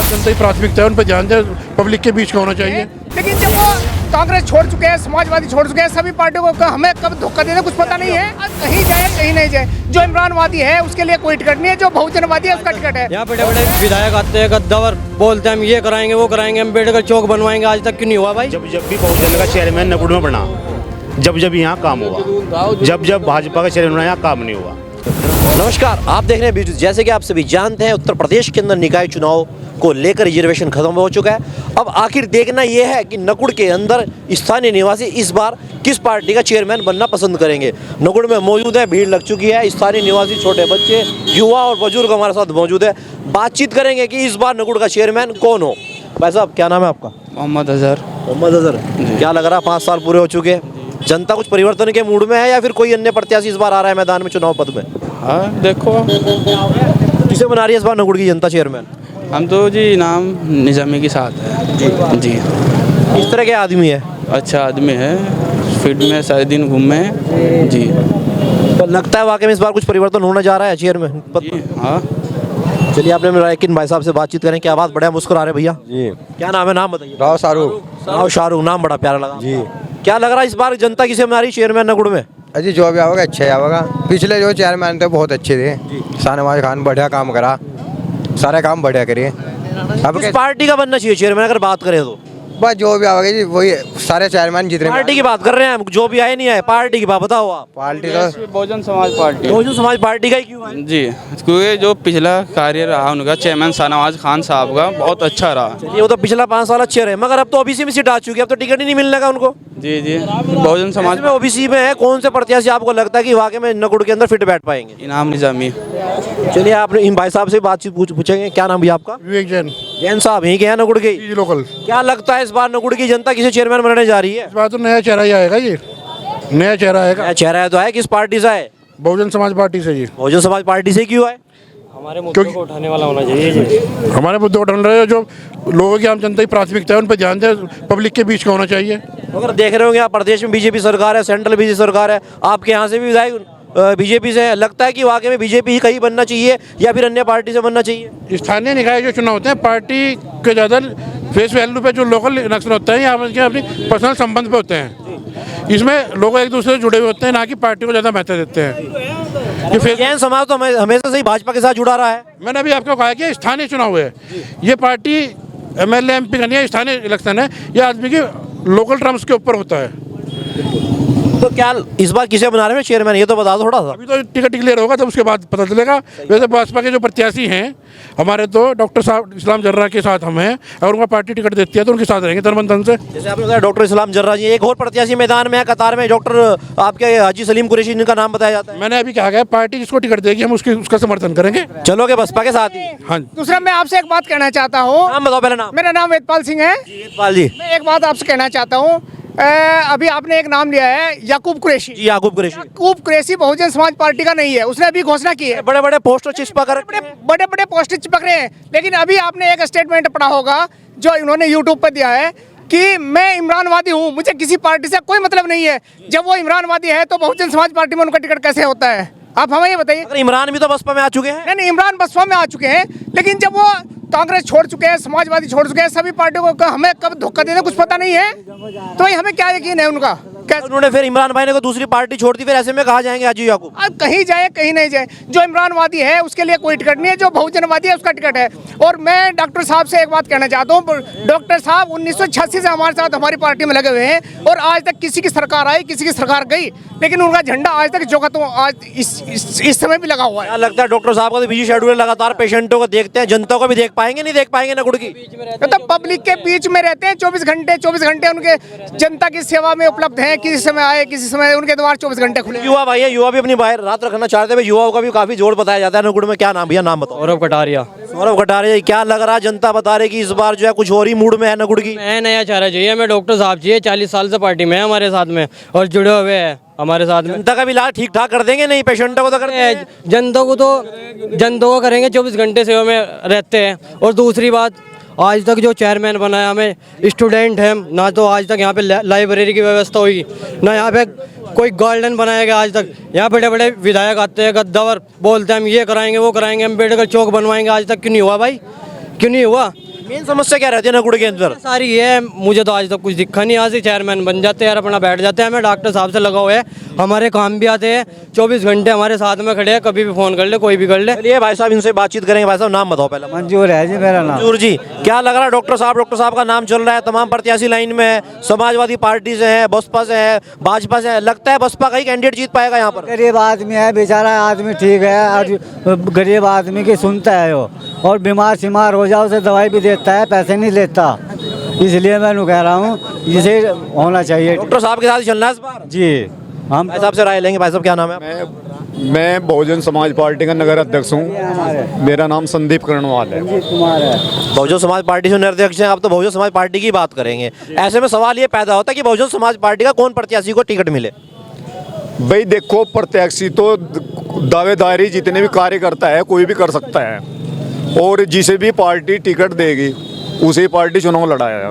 जनता की प्राथमिकता है, उन पर ध्यान दें, पब्लिक के बीच का होना चाहिए। लेकिन जब वो कांग्रेस छोड़ चुके हैं, समाजवादी छोड़ चुके हैं, सभी पार्टियों को हमें कब धोखा देना कुछ पता नहीं है। कहीं जाए कहीं नहीं जाए, जो इमरानवादी है उसके लिए कोई टिकट नहीं है, जो बहुजनवादी है उसका टिकट है। यहाँ बड़े बड़े विधायक आते हैं, गद्दावर बोलते हैं हम ये कराएंगे वो कराएंगे, अम्बेडकर चौक बनवाएंगे, आज तक क्यों नहीं हुआ भाई? जब भी बहुजन का चेयरमैन नकुड़ में बना, जब यहाँ काम हुआ, जब भाजपा का चेयरमैन बना यहाँ काम नहीं हुआ। नमस्कार, आप देख रहे हैं BeautyNews। जैसे कि आप सभी जानते हैं, उत्तर प्रदेश के अंदर निकाय चुनाव को लेकर रिजर्वेशन खत्म हो चुका है। अब आखिर देखना यह है कि नकुड़ के अंदर स्थानीय निवासी इस बार किस पार्टी का चेयरमैन बनना पसंद करेंगे। नकुड़ में मौजूद है, भीड़ लग चुकी है, स्थानीय निवासी, छोटे बच्चे, युवा और बुजुर्ग हमारे साथ मौजूद है। बातचीत करेंगे कि इस बार नकुड़ का चेयरमैन कौन हो। भाई साहब, क्या नाम है आपका? मोहम्मद अजहर। मोहम्मद अजहर, क्या लग रहा है 5 साल पूरे हो चुके हैं, जनता कुछ परिवर्तन के मूड में है या फिर कोई अन्य प्रत्याशी इस बार आ रहा है मैदान में चुनाव पद में? हाँ देखो, किसे बना रही है इस बार नकुड़ की जनता चेयरमैन? हम तो जी नाम निजामी के साथ है जी। किस तरह के आदमी है? अच्छा आदमी है, फील्ड में सारे दिन घूमे जी। तो लगता है वाकई में इस बार कुछ परिवर्तन होने जा रहा है चेयरमैन पद जी पर? हाँ चलिए, आपने मेरा लेकिन भाई साहब से बातचीत करें। क्या बात, बड़ा मुस्कुरा रहे भैया जी। क्या नाम है? नाम बताइए। राव शाहरुख राव शाहरुख, नाम बड़ा प्यारा लगा जी। क्या लग रहा है इस बार जनता किसे बना रही चेयरमैन नकुड़ में? अजी जो भी आवेगा अच्छा आवेगा। पिछले जो चेयरमैन थे बहुत अच्छे थे, शाहनवाज खान बढ़िया काम करा, सारे काम बढ़िया करे। अब किस पार्टी का बनना चाहिए चेयरमैन अगर बात करें तो? बस जो भी आवेगा जी वही सारे चेयरमैन जितने पार्टी की बात कर रहे हैं हम, जो भी आए नहीं आए, पार्टी की बात बताओ आप। पार्टी तो बहुजन समाज पार्टी बहुजन समाज पार्टी का ही क्यों है? जी, क्योंकि जो पिछला कार्य रहा उनका चेयरमैन शाहनवाज खान साहब का बहुत अच्छा रहा। चलिए, वो तो पिछला 5 साल अच्छे रहे, मगर अब तो ओबीसी में सीट आ चुकी है, अब तो टिकट ही नहीं मिलने का उनको। जी जी, बहुजन समाज में ओबीसी में है, कौन से प्रत्याशी आपको लगता है कि वाकई में नकुड़ के अंदर फिट बैठ पाएंगे? इनाम निजामी। चलिए, आपने इन भाई साहब से बातचीत पूछेंगे। क्या नाम भैया आपका? विवेक जैन, जैन साहब, यहीं के हैं नकुड़ के? जी लोकल। क्या लगता है इस बार नकुड़ की जनता किसे चेयरमैन बनाने जा रही है? इस बार तो नया चेहरा ही आएगा, ये नया चेहरा आएगा। क्या चेहरा है तो है, किस पार्टी से है? बहुजन समाज पार्टी से जी। बहुजन समाज पार्टी से क्यों है? हमारे मुद्दों को उठाने वाला होना चाहिए जी। हमारे मुद्दे उठाने रहे हैं, जो लोगों की आम जनता की प्राथमिकता है, उन पर ध्यान दें, पब्लिक के बीच का होना चाहिए। अगर देख रहे होंगे आप, प्रदेश में बीजेपी सरकार है, सेंट्रल बीजेपी सरकार है, आपके यहाँ से भी विधायक बीजेपी से है। लगता है कि वाकई में बीजेपी ही कहीं बनना चाहिए या फिर अन्य पार्टी से बनना चाहिए? स्थानीय निकाय जो चुनाव होते हैं, पार्टी के ज़्यादा फेस वैल्यू पे जो लोकल इलेक्शन होता है, यहाँ के अपनी पर्सनल संबंध पे होते हैं। इसमें लोग एक दूसरे से जुड़े हुए होते हैं, ना कि पार्टी को ज़्यादा महत्व देते हैं। ये फेस जैन समाज तो हमेशा से ही भाजपा के साथ जुड़ा रहा है। मैंने अभी आपको कहा कि स्थानीय चुनाव है, ये पार्टी MLA MP का नहीं है, स्थानीय इलेक्शन है, ये आदमी की लोकल टर्म्स के ऊपर होता है। तो क्या इस बार किसे बना रहे हैं चेयरमैन, ये तो बता दो थोड़ा सा। अभी तो टिकट क्लियर होगा तब उसके बाद पता चलेगा। वैसे भाजपा के जो प्रत्याशी हैं हमारे, तो डॉक्टर साहब इस्लाम जर्रा के साथ हम हैं, अगर उनका पार्टी टिकट देती है तो उनके साथ रहेंगे तन मन धन से। जैसे आपने बताया डॉक्टर इस्लाम जर्रा जी, एक और प्रत्याशी मैदान में है कतार में, डॉक्टर आपके हाजी सलीम कुरैशी, इनका नाम बताया जाता है। मैंने अभी कहा गया, पार्टी जिसको टिकट देगी हम उसका समर्थन करेंगे। चलोगे बसपा के साथ ही? हाँ। दूसरा, मैं आपसे एक बात कहना चाहता हूँ। नाम बताओ पहले। नाम? मेरा नाम वेदपाल सिंह है। वेदपाल जी, मैं एक बात आपसे कहना चाहता हूँ। अभी आपने एक नाम लिया है याकूब कुरैशी। याकूब कुरैशी। याकूब कुरैशी बहुजन समाज पार्टी का नहीं है, उसने अभी घोषणा की है। बड़े बड़े पोस्टर चिपका कर बड़े बड़े पोस्टर चिपक रहे हैं, लेकिन अभी आपने एक स्टेटमेंट पढ़ा होगा जो इन्होंने यूट्यूब पर दिया है कि मैं इमरानवादी हूँ, मुझे किसी पार्टी से कोई मतलब नहीं है। जब वो इमरानवादी है तो बहुजन समाज पार्टी में उनका टिकट कैसे होता है? आप हमें ये बताइए। इमरान भी तो बसपा में आ चुके हैं। नहीं, इमरान बसपा में आ चुके हैं, लेकिन जब वो कांग्रेस छोड़ चुके हैं, समाजवादी छोड़ चुके हैं, सभी पार्टियों को हमें कब धोखा देना कुछ पता नहीं है, तो हमें क्या यकीन है उनका? उन्होंने फिर इमरान भाई ने को दूसरी पार्टी छोड़ दी, फिर ऐसे में कहा जाएंगे हाजी याकूब? अब कहीं जाए कहीं नहीं जाए, जो इमरानवादी है उसके लिए कोई टिकट नहीं है, जो बहुजनवादी है उसका टिकट है। और मैं डॉक्टर साहब से एक बात कहना चाहता हूँ। डॉक्टर साहब 1986 से हमारे साथ हमारी पार्टी में लगे हुए हैं, और आज तक किसी की सरकार आई, किसी की सरकार गई, लेकिन उनका झंडा आज तक जो तो आज इस समय भी लगा हुआ है। क्या लगता है डॉक्टर साहब का तो बिजी शेड्यूल है, लगातार पेशेंटों को देखते हैं, जनता को भी देख पाएंगे नहीं देख पाएंगे नकुड़ की? तो पब्लिक के बीच में रहते हैं 24 घंटे उनके जनता की सेवा में उपलब्ध हैं। किसी समय आए, किसी समय उनके द्वार 24 घंटे खुले। युवा भाई है, युवा भी अपनी बाहर रात रखना चाहते हैं, युवाओं का भी काफी जोड़ बताया जाता है नकुड़ में। क्या नाम भैया, नाम बताओ। सौरभ कटारिया। सौरभ कटारिया, क्या लग रहा है जनता बता रही कि इस बार जो है कुछ और ही मूड में है नकुड़ की? मैं नया चेहरा चाहिए, मैं डॉक्टर साहब चाहिए, 40 साल से पार्टी में है हमारे साथ में और जुड़े हुए हैं हमारे साथ में। जनता का भी इलाज ठीक ठाक कर देंगे? नहीं, पेशेंटों को तो करते हैं। जनता को करेंगे, 24 घंटे सेवा में रहते हैं। और दूसरी बात, आज तक जो चेयरमैन बनाया, हमें स्टूडेंट हैं ना, तो आज तक यहाँ पे लाइब्रेरी की व्यवस्था हुई ना, यहाँ पे कोई गार्डन बनाया गया आज तक। यहाँ बड़े बड़े विधायक आते हैं, गद्दावर बोलते हैं हम ये कराएंगे वो कराएंगे, अम्बेडकर चौक बनवाएंगे, आज तक क्यों नहीं हुआ भाई? क्यों नहीं हुआ? मेन समस्या क्या रहती है नकुड़ के अंदर? सारी ये मुझे तो आज तक कुछ दिखा नहीं। यहाँ से चेयरमैन बन जाते हैं और अपना बैठ जाते हैं। हमें डॉक्टर साहब से लगा हुआ है, हमारे काम भी आते हैं, 24 घंटे हमारे साथ में खड़े हैं, कभी भी फ़ोन कर ले, कोई भी कर ले। चलिए भाई साहब इनसे बातचीत करेंगे। भाई साहब नाम बताओ पहले। मंजूर है जी मेरा नाम। मंजूर जी, क्या लग रहा है डॉक्टर साहब का नाम चल रहा है, तमाम प्रत्याशी लाइन में है, समाजवादी पार्टी से है, बसपा से है, भाजपा से है, लगता है बसपा का ही कैंडिडेट जीत पाएगा यहाँ पर? गरीब आदमी है बेचारा, आदमी ठीक है और गरीब आदमी की सुनता है वो, और बीमार शिमार हो जाओ उसे दवाई भी देता है, पैसे नहीं लेता। इसलिए मैं कह रहा हूँ इसे होना चाहिए। डॉक्टर साहब के साथ ही चलना है इस बार? जी हम भाई साहब से राय लेंगे। भाई साहब क्या नाम है आपका? मैं बहुजन समाज पार्टी का नगर अध्यक्ष हूँ। मेरा नाम संदीप कर्णवाल है। कुमार है। बहुजन समाज पार्टी से अध्यक्ष हैं आप, तो बहुजन समाज पार्टी की बात करेंगे। ऐसे में सवाल ये पैदा होता है कि बहुजन समाज पार्टी का कौन प्रत्याशी को टिकट मिले? भाई देखो, प्रत्याशी तो दावेदारी जितने भी कार्यकर्ता है कोई भी कर सकता है, और जिसे भी पार्टी टिकट देगी उसी पार्टी चुनाव लड़ाएगा।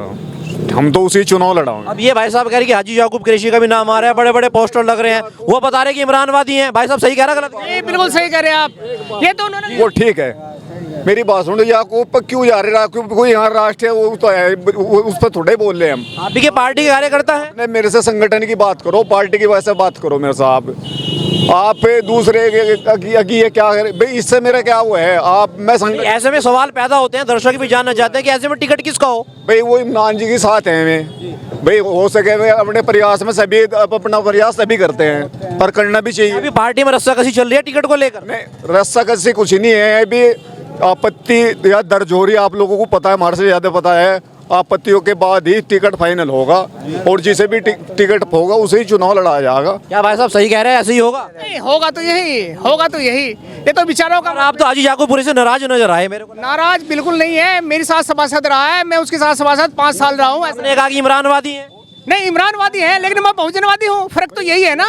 हम तो उसी चुनाव लड़ाओगे। अब ये भाई साहब कह रहे हैं कि हाजी याकूब कुरैशी का भी नाम आ रहा है, बड़े बड़े पोस्टर लग रहे हैं, वो बता रहे हैं कि इमरान वादी हैं। भाई साहब सही कह रहा है गलत? ये बिल्कुल सही कह रहे हैं आप। ये तो उन्होंने वो ठीक है, मेरी बात सुनो। याकूब पर क्यों जा रहे? याकूब कोई यहाँ राष्ट्र है, वो तो है, उस पर थोड़े बोल रहे हैं हम। आप ही के पार्टी के कार्यकर्ता हैं। नहीं, मेरे से संगठन की बात करो, पार्टी की वजह से बात करो मेरे साहब। आप दूसरे की ये क्या करे भाई? इससे मेरा क्या हुआ है? आप मैं ऐसे में सवाल पैदा होते हैं, दर्शक भी जानना चाहते हैं कि ऐसे में टिकट किसका हो? भाई वो इमरान जी के साथ हैं। मैं भाई हो सके भाई अपने प्रयास में सभी अपना प्रयास सभी करते हैं, पर करना भी चाहिए। अभी पार्टी में रस्साकसी चल रही है टिकट को लेकर। नहीं, रस्साकसी कुछ नहीं है। अभी आपत्ति या दर्ज हो रही है, आप लोगों को पता है, हमारे से ज़्यादा पता है। आपत्तियों के बाद ही टिकट फाइनल होगा, और जिसे भी टिकट होगा उसे ही चुनाव लड़ाया जाएगा। क्या भाई साहब सही कह रहे हैं? ऐसे ही होगा? नहीं, होगा तो यही, होगा तो यही। ये तो विचारों का। आप तो हाजी याकूब कुरैशी से नाराज नजर आए मेरे को। नाराज बिल्कुल नहीं है। मेरे साथ सभासद रहा है, मैं उसके साथ सभासद 5 साल रहा हूँ। आपने कहा कि इमरान वादी हैं। नहीं, इमरानवादी है, लेकिन मैं बहुजनवादी हूँ। फर्क तो यही है ना,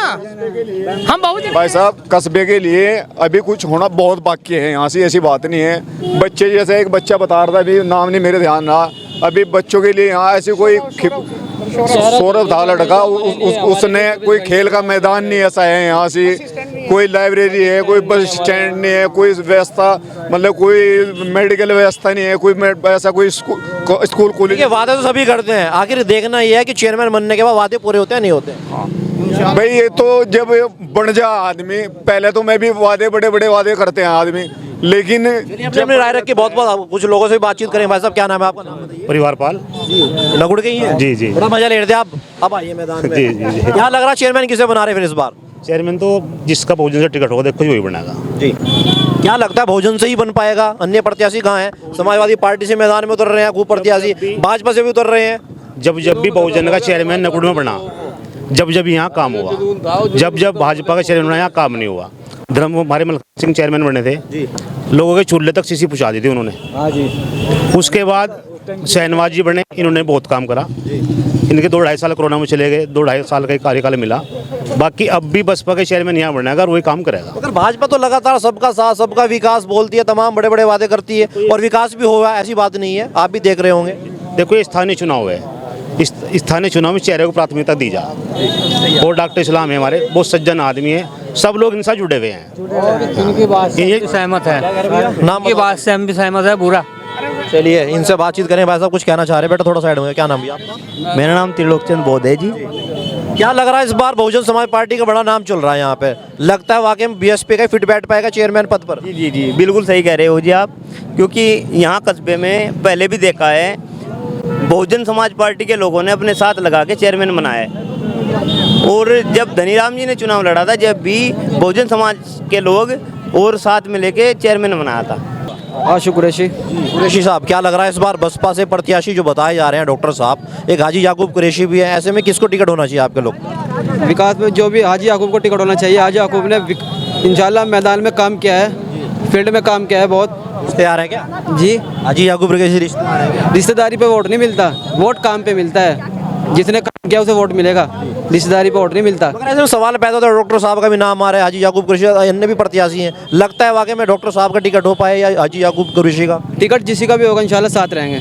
हम बहुजन। भाई साहब कस्बे के लिए अभी कुछ होना बहुत बाकी है। यहाँ से ऐसी बात नहीं है। बच्चे जैसे एक बच्चा बता रहा था, अभी नाम नहीं मेरे ध्यान रहा, अभी बच्चों के लिए यहाँ ऐसी कोई सौरभ था लड़का, उसने कोई खेल का मैदान नहीं ऐसा है यहाँ से, कोई लाइब्रेरी है, कोई बस स्टैंड नहीं है, कोई व्यवस्था मतलब कोई मेडिकल व्यवस्था नहीं है, कोई ऐसा कोई स्कूल कॉलेज। वादे तो सभी करते हैं, आखिर देखना ये है कि चेयरमैन बनने के बाद वादे पूरे होते हैं नहीं होते? भाई ये तो जब बन जा आदमी, पहले तो मैं भी वादे बड़े बड़े वादे करते हैं आदमी, लेकिन अपनी राय रख के बहुत कुछ लोगों से बातचीत करें। भाई साहब क्या नाम है आपका? परिवारपाल नकुड़ के ही है? जी जी। बड़ा मजा ले रहे थे आप, अब आइए मैदान में। जी जी जी। यहाँ लग रहा है चेयरमैन किसे बना रहे फिर इस बार? चेयरमैन तो जिसका बहुजन से टिकट होगा देखो वही बनेगा। जी, क्या लगता है बहुजन से ही बन पाएगा? अन्य प्रत्याशी कहाँ हैं? समाजवादी पार्टी से मैदान में उतर रहे हैं खूब प्रत्याशी, भाजपा से भी उतर रहे हैं। जब भी बहुजन का चेयरमैन नकुड़ में बना, जब यहाँ काम हुआ, जब भाजपा का चेयरमैन बना यहाँ काम नहीं हुआ। धर्म हमारे मलक सिंह चेयरमैन बने थे, लोगों के चूल्हे तक सीसी पहुँचा दी थी उन्होंने। हाँ जी। उसके बाद शहनवाज जी बने, इन्होंने बहुत काम करा। इनके 2-2.5 साल कोरोना में चले गए, 2-2.5 साल का कार्यकाल मिला। बाकी अब भी बसपा के चेयरमैन यहाँ बनेगा और वही काम करेगा। अगर भाजपा तो लगातार सबका साथ सबका विकास बोलती है, तमाम बड़े बड़े वादे करती है और विकास भी हुआ, ऐसी बात नहीं है, आप भी देख रहे होंगे। देखो ये स्थानीय चुनाव है, इस स्थानीय चुनाव में चेहरे को प्राथमिकता दी जाए। और डॉक्टर इस्लाम है हमारे, बहुत सज्जन आदमी है, सब लोग इनसे जुड़े हुए हैं। इनकी बात से सहमत है, नाम इनकी बात से हम भी सहमत है पूरा। चलिए इनसे बातचीत करें। भाई साहब कुछ कहना चाह रहे हैं? बेटा थोड़ा साइड में, क्या नाम है आपका? मेरा नाम त्रिलोकचंद बोध है जी। क्या लग रहा है इस बार बहुजन समाज पार्टी का बड़ा नाम चल रहा है यहाँ पे, लगता है वाकई में बीएसपी का फिट बैठ पाएगा चेयरमैन पद पर? जी जी जी, बिल्कुल सही कह रहे हो जी आप, क्योंकि यहाँ कस्बे में पहले भी देखा है बहुजन समाज पार्टी के लोगों ने अपने साथ लगा के चेयरमैन बनाया है। और जब धनीराम जी ने चुनाव लड़ा था, जब भी बहुजन समाज के लोग और साथ में लेके चेयरमैन बनाया था। आशु कुरैशी। कुरैशी साहब क्या लग रहा है इस बार बसपा से प्रत्याशी जो बताए जा रहे हैं डॉक्टर साहब, एक हाजी याकूब कुरैशी भी है, ऐसे में किसको टिकट होना चाहिए आपके लोग? विकास में जो भी हाजी याकूब को टिकट होना चाहिए। हाजी याकूब ने इंशाल्लाह मैदान में काम किया है, फील्ड में काम किया है बहुत। रिश्तेदार है क्या? जी, हाजी याकूब कुरैशी रिश्तेदार है क्या? रिश्तेदारी पे वोट नहीं मिलता, वोट काम पे मिलता है। जिसने काम किया उसे वोट मिलेगा, रिश्तेदारी पे वोट नहीं मिलता। मगर ऐसे में सवाल पैदा होता है, डॉक्टर साहब का भी नाम आ रहा है, हाजी याकूब कुरैशी, अन्य भी प्रत्याशी हैं, लगता है वाकई में डॉक्टर साहब का टिकट हो पाए या हाजी याकूब कुरैशी का? टिकट जिसी का भी होगा इंशाल्लाह साथ रहेंगे,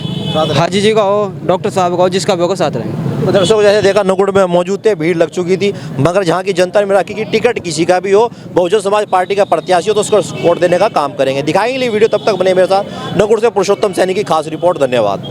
हाजी जी का हो, डॉक्टर साहब का हो, जिसका भी होगा साथ रहेंगे। तो दर्शकों जैसे देखा नकुड़ में मौजूद थे, भीड़ लग चुकी थी, मगर जहाँ की जनता ने रखी कि टिकट किसी का भी हो, बहुजन समाज पार्टी का प्रत्याशी हो तो उसको वोट देने का काम करेंगे। दिखाएंगे वीडियो, तब तक बने मेरे साथ। नकुड़ से पुरुषोत्तम सैनी की खास रिपोर्ट। धन्यवाद।